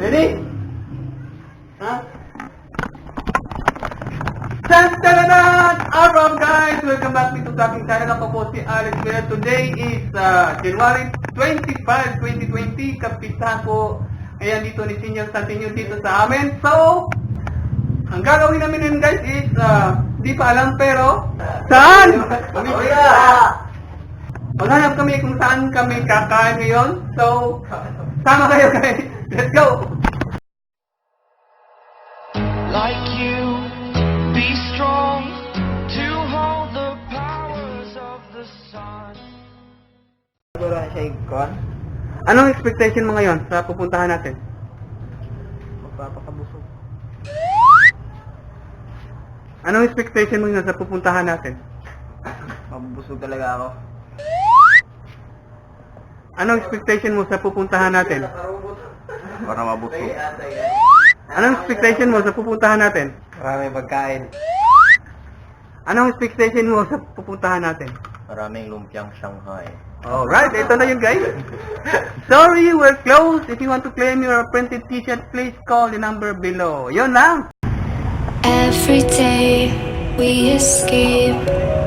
Ready? Ha? Tantalanan! Alright guys! Welcome back dito sa aking channel. Ako po si Alex Miller. Today is January 25, 2020. Kapitan po. Ayan dito ni Senior Santinyo dito sa amin. So, ang gagawin namin ngayon guys is, di pa alam pero, saan? Maghanap kami kung saan kami kakain ngayon. So, sama kayo guys. Let's go! Like you, be strong to hold the powers of the sun. Wala siya ikon. Anong expectation mo ngayon sa pupuntahan natin? Magpapakabusog. Anong expectation mo ngayon sa pupuntahan natin? Mabusog talaga ako. Anong expectation mo sa pupuntahan natin? Para mabusog. Anong expectation mo sa pupuntahan natin? Maraming pagkain. Anong expectation mo sa pupuntahan natin? Maraming lumpiang Shanghai. Alright, ito na yun guys. Sorry, we're closed. If you want to claim your printed t-shirt, please call the number below. Yun lang. Every day we escape,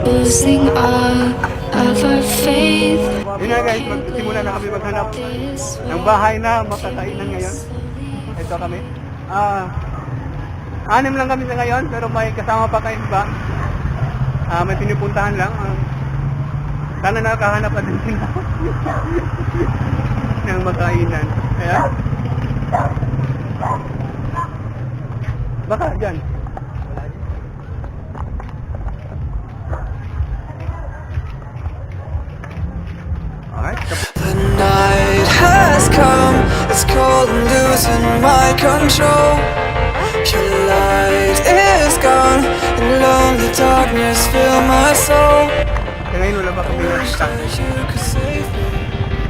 losing all of our faith. Yun nga guys, magsimula na kami maghanap ng bahay na makakainan ngayon. Ito kami. Anim lang kami sa ngayon, pero may kasama pa kayo iba. May pinupuntahan lang. Sana nakahanap pa din sila ng makainan. Kaya? Baka dyan. Alright. The night has come, it's cold and losing my control. Your light is gone, and lonely darkness fill my soul. Kaya ngayon wala pa kami nakita. You could save me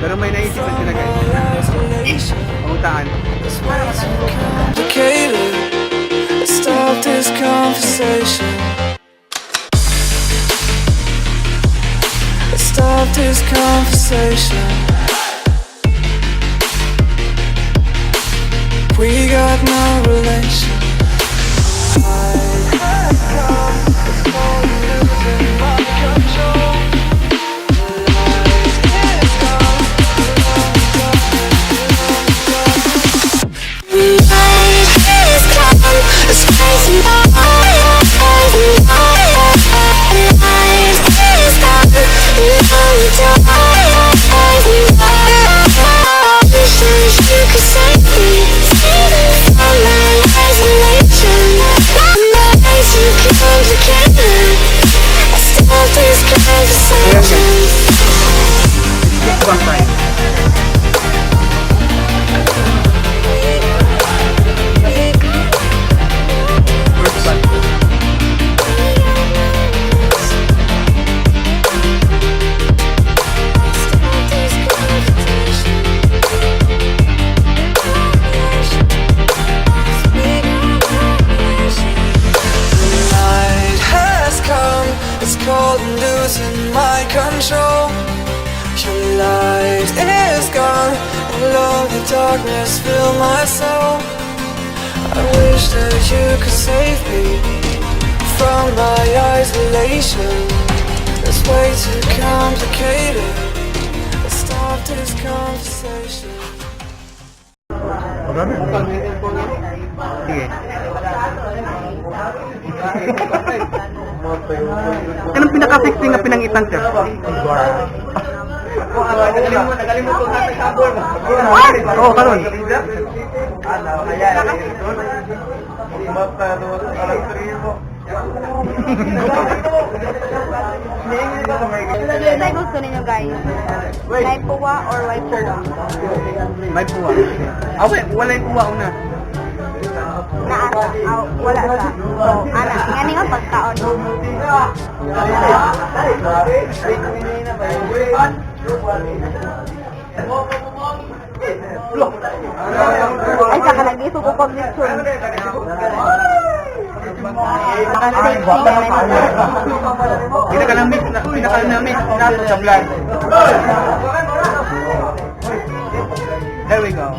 Pero may naisipan sila guys. isolation. Kung saan. It's way too complicated. Let's stop this conversation. Let's stop this conversation. We got no relation. I have come, it's all losing my control. The light is gone, The night is come, it's crazy now. The night is gone, Wish you could save me from my isolation. My life too complicated. Stop this conversation. One time. First one. The night has come, it's cold and losing my control. Your light is gone, and lonely darkness fill my soul. I wish that you could save me from my isolation. It's way too complicated. Let's stop this conversation. Sige. Anong pinaka-sexy na pinangitan sir? Oo, karon. Ano gusto ninyo guys? May puwa or may puwa? May puwa. Walay puwa una. Naasa? Wala sa. So, ana, nga nga pagkaon. Ay, saka nag-iso ko pag nitsun. Pinaka-namit nato sa vlog. There we go.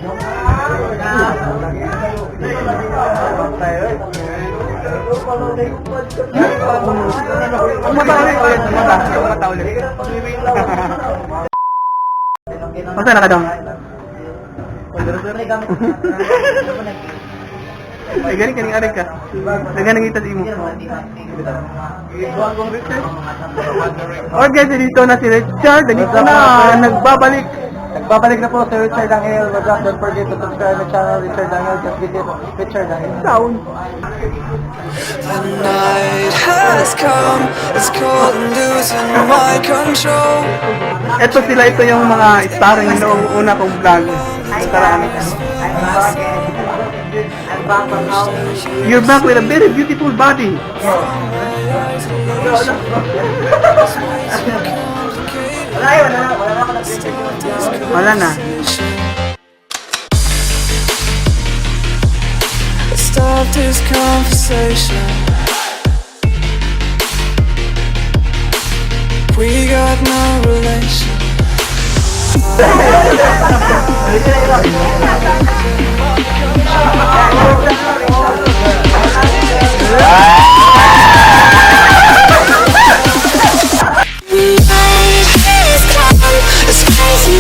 Umata ulit. Masa na ka daw? Ay, galing ka ning arig ka. Naghanang kita sa imo. Okay, guys, dito na si Richard. Dito na, nagbabalik. Nagbabalik na po si Richard Angel. Don't forget to subscribe my channel, Richard Angel. Just visit Richard Angel. Sound. The night has come, it's cold and losing my control. Ito yung mga starring noong una kong vlog. You're back with a very beautiful body. Wala na. Stop this conversation. We got no relation. It's crazy.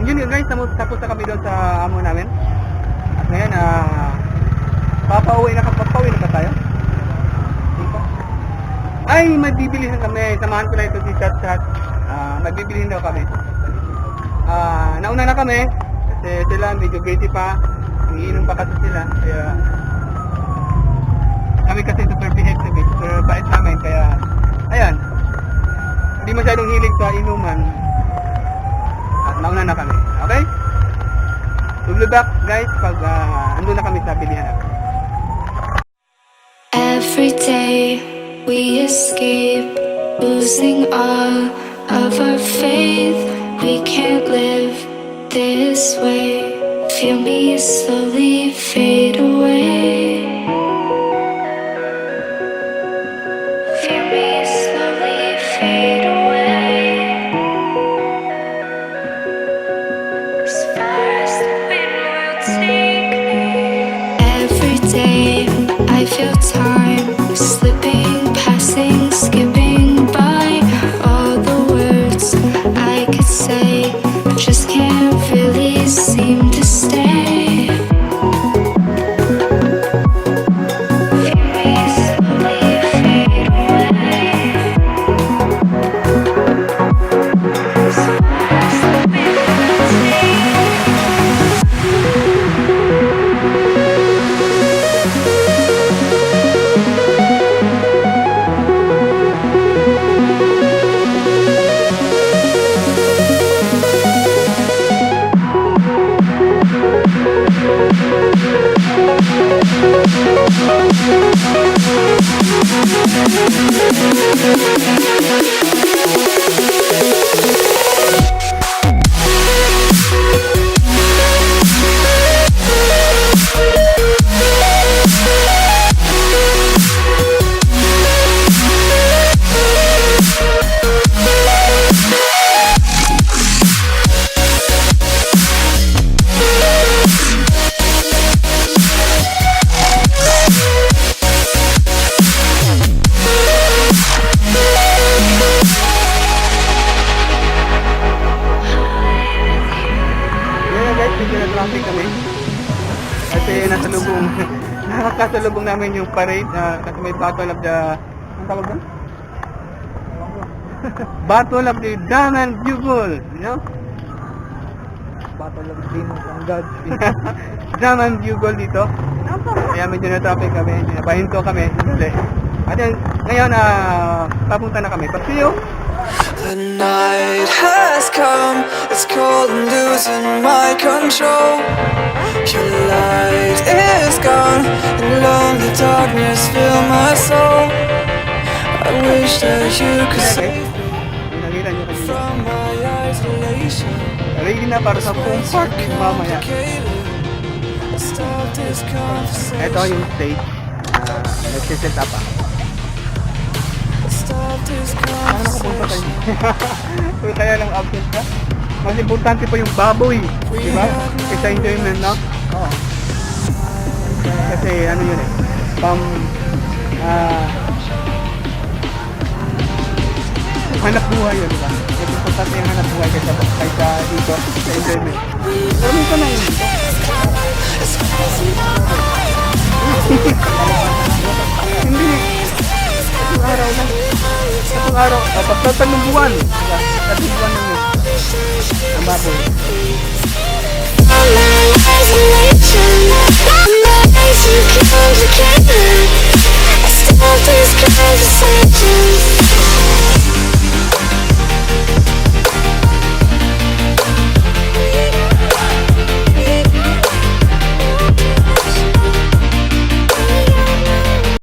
Yun nga guys, tapos na kami doon sa amo namin. At ngayon, papauwi na ba tayo? Hindi pa. Ay, magbibilihan kami. Samahan ko na ito si Chat Chat. Magbibilihan daw kami. Nauna na kami. Kasi sila, medyo guilty pa. Nangiinom pa kasi sila. Kaya, kami kasi super behave, super bait namin. Kaya, ayan. Hindi masyadong hilig sa inuman. At nauna na kami. Okay? We'll be back guys pag andun na kami sa bilihan. Every day we escape, losing all of our faith. We can't live this way. Feel me slowly fade away. Feel me slowly fade away. As far as the wind will take me. Every day I feel time slipping, passing, skipping by. All the words I could say just can't really seem to stay. Feel me slowly fade away. As far as the wind will take me. Ngayon guys, medyo na traffic kami. Kasi nakasalubong namin yung parade kasi may Battle of the... Ang tawag doon? Battle of the Daman Bugle. You know? Battle of Demons and Gods. Daman Bugle dito. Kaya medyo na traffic kami. Napahinto kami. At yun, ngayon, papunta na kami. But see you! The night has come. It's cold and losing my control. Your light is gone, and lonely darkness fill my soul. I wish that you could save me Nakita nyo kanina. from my isolation. Ready na para sa home park mamaya. Stop this conversation. Ito yung stage. Nagsiset up ako. Stop this Ano nakapunta conversation. tayo? Kaya lang absent ka? Mas importante pa yung baboy. Di ba? Kaysa enjoyment, no? Oo. Kasi ano yun eh. Hanap buhay yun, di ba? Mas importante yung hanap buhay kaysa dito, sa enjoyment. Pero minsan na yun dito. Hindi. Itong araw lang. Itong araw. Tapos ng buwan. Diba? Tatlong buwan lang yun. Ang baboy.